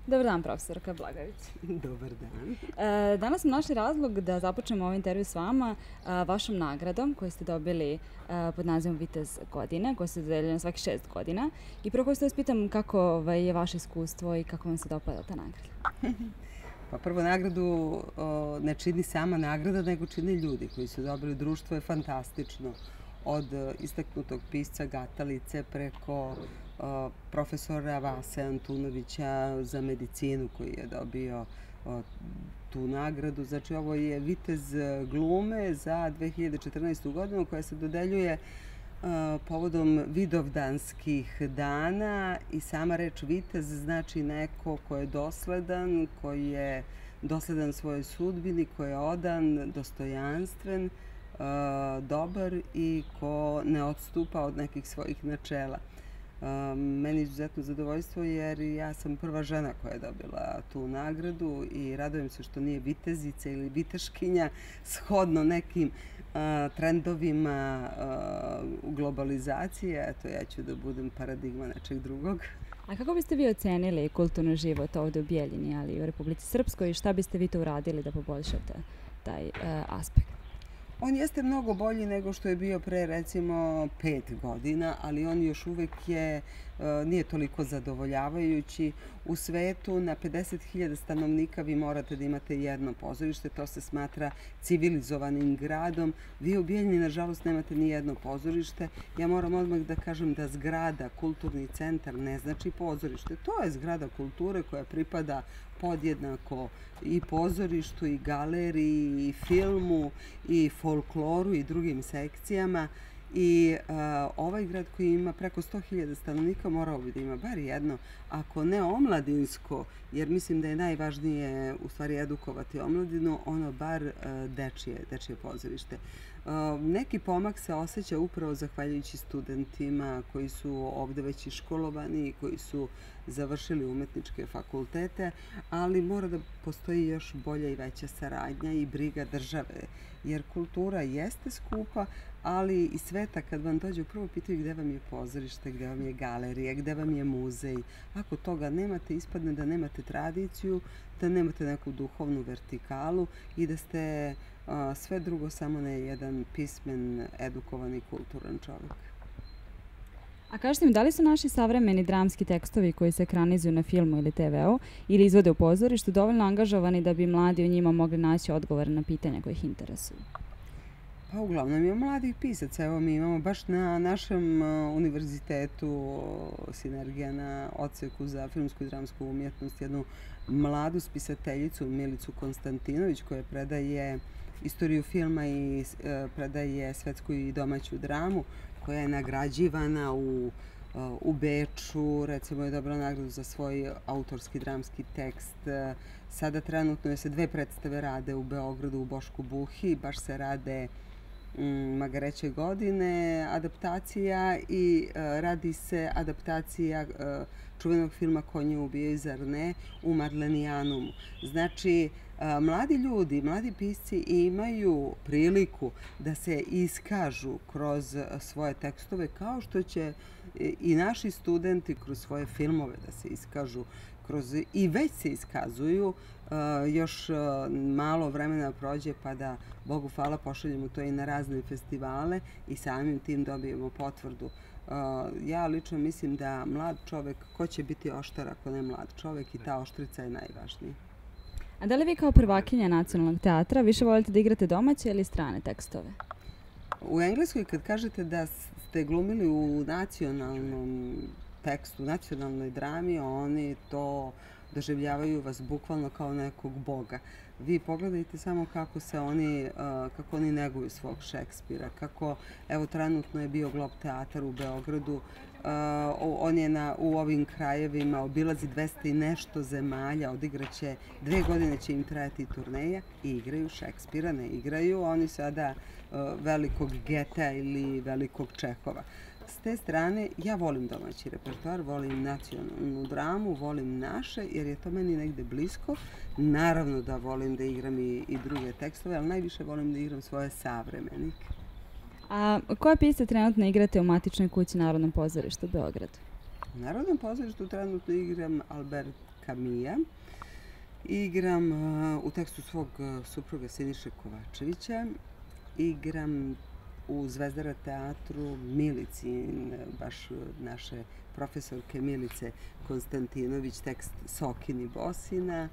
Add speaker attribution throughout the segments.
Speaker 1: Dobar dan, profesorka Blagojević.
Speaker 2: Dobar dan.
Speaker 1: Danas smo našli razlog da započnemo ovaj intervju s vama vašom nagradom koju ste dobili pod nazivom Vitez godine, koja se dodeljuje svaki 6 godina. I prvo koju se vas pitam kako je vaše iskustvo i kako vam se dopada ta nagrada?
Speaker 2: Pa prvo, nagradu ne čini sama nagrada, nego čine ljudi koji su dobili. Društvo je fantastično. Od istaknutog pisca Gatalice preko profesora Vase Antunovića za medicinu koji je dobio tu nagradu. Znači, ovo je Vitez glume za 2014. godinu koja se dodeljuje povodom Vidovdanskih dana i sama reč vitez znači neko ko je dosledan svojoj sudbini, ko je odan, dostojanstven, dobar i ko ne odstupa od nekih svojih načela. Meni je izuzetno zadovoljstvo jer ja sam prva žena koja je dobila tu nagradu i radujem se što nije vitezica ili viteškinja shodno nekim trendovima globalizacije. Eto, ja ću da budem paradigma nečeg drugog.
Speaker 1: A kako biste vi ocenili kulturni život ovdje u Bijeljini, ali i u Republici Srpskoj, i šta biste vi to uradili da poboljšate taj aspekt?
Speaker 2: On jeste mnogo bolji nego što je bio pre recimo 5 godina, ali on još uvek nije toliko zadovoljavajući. U svetu na 50.000 stanovnika vi morate da imate jedno pozorište, to se smatra civilizovanim gradom. Vi u Bijeljini, nažalost, nemate ni jedno pozorište. Ja moram odmah da kažem da zgrada, kulturni centar, ne znači pozorište. To je zgrada kulture koja pripada podjednako i pozorištu, i galeriji, i filmu, i folkloru, i drugim sekcijama. I ovaj grad koji ima preko 100.000 stanovnika morao bi da ima bar jedno, ako ne omladinsko, jer mislim da je najvažnije u stvari edukovati omladinu, ono bar dečije pozorište. Neki pomak se osjeća upravo zahvaljujući studentima koji su ovde već iškolovani i koji su završili umetničke fakultete, ali mora da postoji još bolja i veća saradnja i briga države, jer kultura jeste skupa, ali i sveta kad vam dođe prvo pitaju gde vam je pozorište, gde vam je galerija, gde vam je muzej. Ako toga nemate, ispadne da nemate tradiciju, da nemate neku duhovnu vertikalu i da ste sve drugo samo ne jedan pismen, edukovan i kulturan čovjek.
Speaker 1: A kažete mi, da li su naši savremeni dramski tekstovi koji se ekranizuju na filmu ili TV-u ili izvode u pozorištu dovoljno angažovani da bi mladi u njima mogli naći odgovore na pitanja koje ih interesuju?
Speaker 2: Pa uglavnom ima mladih pisaca. Evo, mi imamo baš na našem univerzitetu Sinergija na odseku za filmsku i dramsku umjetnost jednu mladu spisateljicu Milicu Konstantinović koja predaje istoriju filma i predaje svetsku i domaću dramu, koja je nagrađivana u Beču, recimo je dobila nagradu za svoj autorski dramski tekst. Sada trenutno se 2 predstave rade u Beogradu, u Bošku Buhi, baš se rade Magareće godine, adaptacija i radi se adaptacija čuvenog filma Konje ubijaju, zar ne, u Marlenijanumu. Znači, mladi ljudi, mladi pisci imaju priliku da se iskažu kroz svoje tekstove kao što će i naši studenti kroz svoje filmove da se iskažu i već se iskazuju. Još malo vremena prođe pa da, Bogu hvala, pošaljemo to i na razne festivale i samim tim dobijemo potvrdu. Ja lično mislim da mlad čovek, ko će biti oštar ako ne mlad čovek, i ta oštrica je najvažnija.
Speaker 1: A da li vi kao prvakinja Nacionalnog teatra više volite da igrate domaće ili strane tekstove?
Speaker 2: U Engleskoj kad kažete da ste glumili u nacionalnom tekstu, nacionalnoj drami, oni to doživljavaju vas bukvalno kao nekog boga. Vi pogledajte samo kako oni neguju svog Šekspira, kako, evo, trenutno je bio Glob teatar u Beogradu, on je u ovim krajevima, obilazi 200 i nešto zemalja, odigraće 2 godine će im trajati turneja i igraju Šekspira, ne igraju oni sada velikog Getea ili velikog Čehova. S te strane, ja volim domaći repertoar, volim nacionalnu dramu, volim naše, jer je to meni negde blisko. Naravno da volim da igram i druge tekstove, ali najviše volim da igram svoje savremenike.
Speaker 1: A koje pisce trenutno igrate u matičnoj kući Narodnom pozorištu u Beogradu?
Speaker 2: U Narodnom pozorištu trenutno igram Albert Kamija. Igram u tekstu svog supruga Siniše Kovačevića. Igram u Zvezdara teatru Milicin, baš naše profesorke Milice Konstantinović, tekst Sokin i Bosina.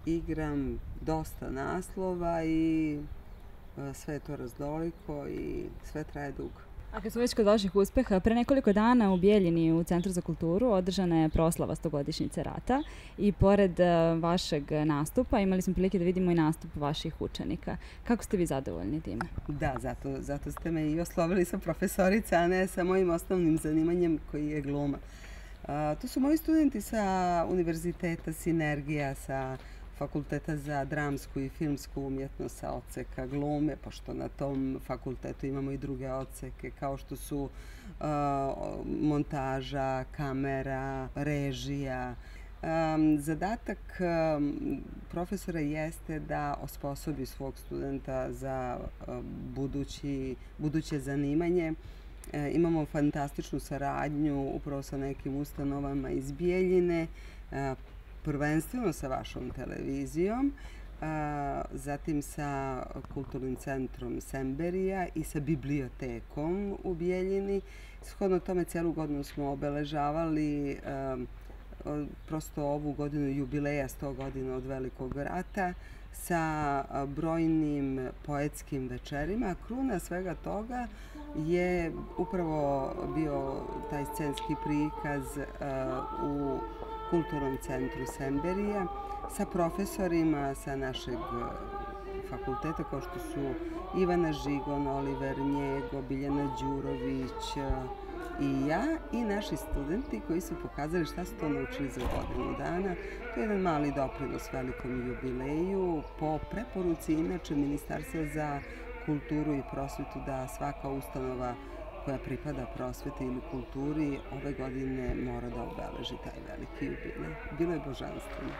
Speaker 2: Igram dosta naslova i sve je to raznoliko i sve traje dugo.
Speaker 1: A kad smo već kod vaših uspeha, pre nekoliko dana u Bijeljini u Centru za kulturu održana je proslava 100-godišnjice rata i pored vašeg nastupa imali smo prilike da vidimo i nastup vaših učenika. Kako ste vi zadovoljni time?
Speaker 2: Da, zato ste me i oslovili sa profesorica, a ne sa mojim osnovnim zanimanjem koji je gluma. To su moji studenti sa Univerziteta Sinergija, sa Fakulteta za dramsku i filmsku umjetnost, sa odseka glume, pošto na tom fakultetu imamo i druge odseke kao što su montaža, kamera, režija. Zadatak profesora jeste da osposobi svog studenta za buduće zanimanje. Imamo fantastičnu saradnju upravo sa nekim ustanovama iz Bijeljine, prvenstveno sa vašom televizijom, zatim sa Kulturnim centrom Semberija i sa bibliotekom u Bijeljini. Shodno tome celu godinu smo obeležavali prosto ovu godinu jubileja 100 godina od Velikog rata sa brojnim poetskim večerima. Kruna svega toga je upravo bio taj scenski prikaz u Kulturnom centru Semberija sa profesorima sa našeg fakulteta kao što su Ivana Žigon, Oliver Njego, Biljana Đurović i ja i naši studenti koji su pokazali šta su to naučili za godinu dana. To je jedan mali doprinos velikom jubileju po preporuci inače Ministarstva za kulturu i prosvetu da svaka ustanova koja pripada prosveti ili kulturi ove godine mora da obeleži taj veliki jubilej. Bilo je božanstveno.